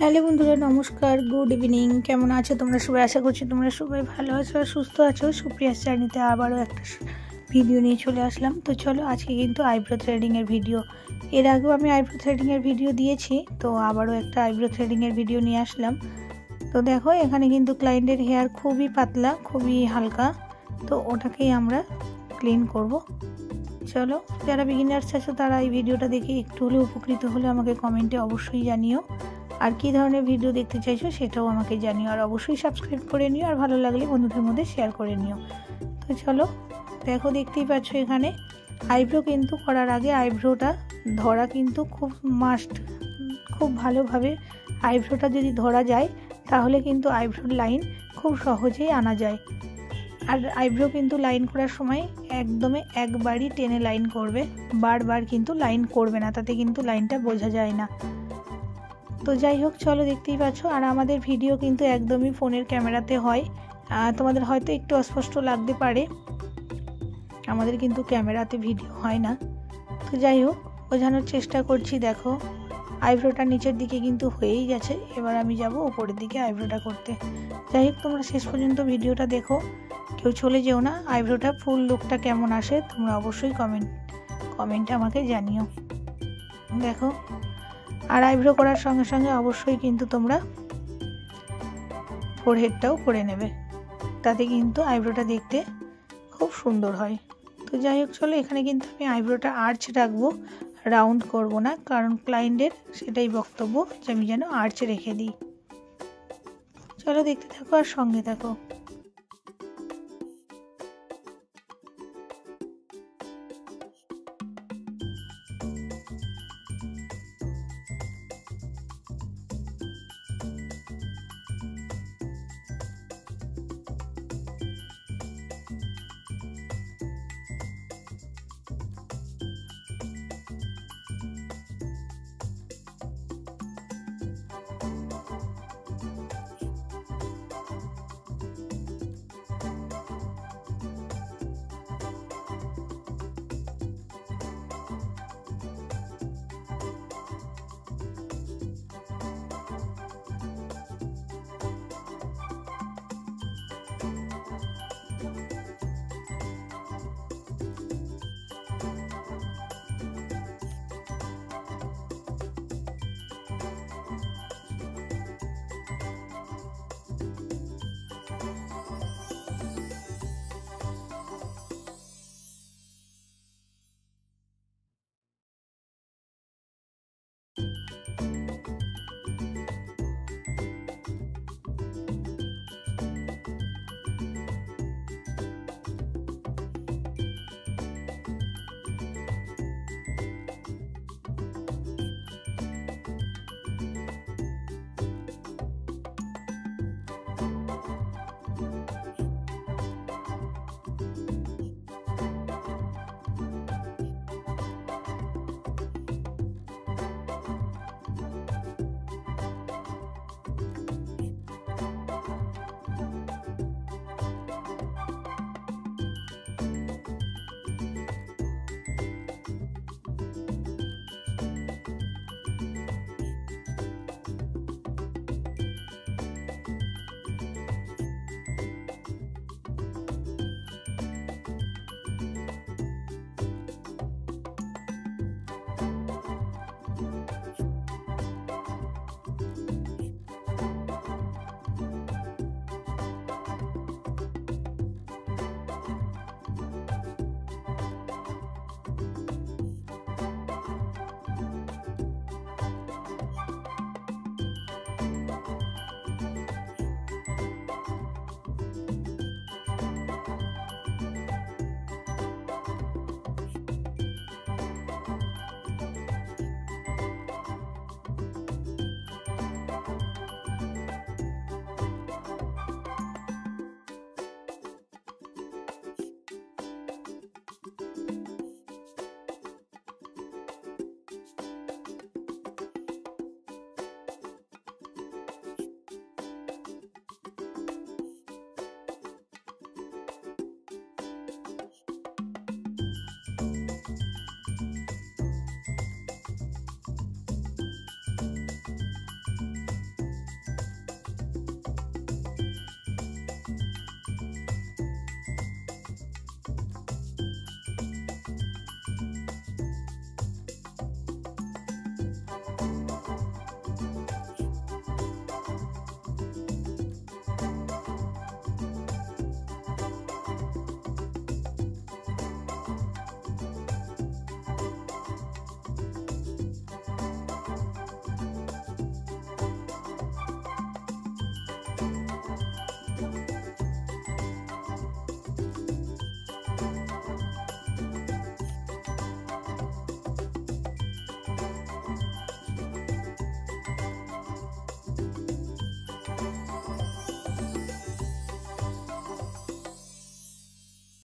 Hello বন্ধুরা, নমস্কার, good evening. কেমন আছো তোমরা সবাই? আশা করছি তোমরা সবাই ভালো আছো আর সুস্থ আছো। সুপ্রিয়াস জার্নিতে আবারও একটা ভিডিও নিয়ে চলে আসলাম। তো চলো, আজকে কিন্তু আইব্রো থ্রেডিংয়ের ভিডিও। এর আগেও আমি আইব্রো থ্রেডিংয়ের ভিডিও দিয়েছি, তো আবারও একটা আইব্রো থ্রেডিংয়ের ভিডিও নিয়ে আসলাম। তো দেখো, এখানে কিন্তু ক্লায়েন্টের হেয়ার খুবই পাতলা, খুবই হালকা, তো ওটাকেই আমরা ক্লিন করব। চলো, যারা বিগিনার্স আছো তারা এই ভিডিওটা দেখে একটু হলেও উপকৃত হলে আমাকে কমেন্টে অবশ্যই জানিও। আর কী ধরনের ভিডিও দেখতে চাইছো সেটাও আমাকে জানিও। আর অবশ্যই সাবস্ক্রাইব করে নিও, আর ভালো লাগলে বন্ধুদের মধ্যে শেয়ার করে নিও। তো চলো, দেখো, দেখতেই পাচ্ছ এখানে আইব্রো কিন্তু করার আগে আইব্রোটা ধরা কিন্তু খুব মাস্ট। খুব ভালোভাবে আইব্রোটা যদি ধরা যায় তাহলে কিন্তু আইব্রোর লাইন খুব সহজেই আনা যায়। আর আইব্রো কিন্তু লাইন করার সময় একদমই একবারই টেনে লাইন করবে, বারবার কিন্তু লাইন করবে না, তাতে কিন্তু লাইনটা বোঝা যায় না। তো যাই হোক, চলো, দেখতেই পাচ্ছ। আর আমাদের ভিডিও কিন্তু একদমই ফোনের ক্যামেরাতে হয়, তোমাদের হয়তো একটু অস্পষ্ট লাগতে পারে, আমাদের কিন্তু ক্যামেরাতে ভিডিও হয় না। তো যাই হোক, বোঝানোর চেষ্টা করছি। দেখো, আইব্রোটা নিচের দিকে কিন্তু হয়েই গেছে, এবার আমি যাব উপরের দিকে আইব্রোটা করতে। যাই হোক, তোমরা শেষ পর্যন্ত ভিডিওটা দেখো, কেউ চলে যেও না। আইব্রোটা ফুল লুকটা কেমন আসে তোমরা অবশ্যই কমেন্টে আমাকে জানিও। দেখো, আর আইব্রো করার সঙ্গে সঙ্গে অবশ্যই কিন্তু তোমরা ফোরহেডটাও করে নেবে, তাতে কিন্তু আইব্রোটা দেখতে খুব সুন্দর হয়। তো যাই হোক, চলো, এখানে কিন্তু আমি আইব্রোটা আর্চ রাখবো, রাউন্ড করব না, কারণ ক্লায়েন্টের সেটাই বক্তব্য যে আমি যেন আর্চ রেখে দিই। চলো, দেখতে থাকো আর সঙ্গে থাকো।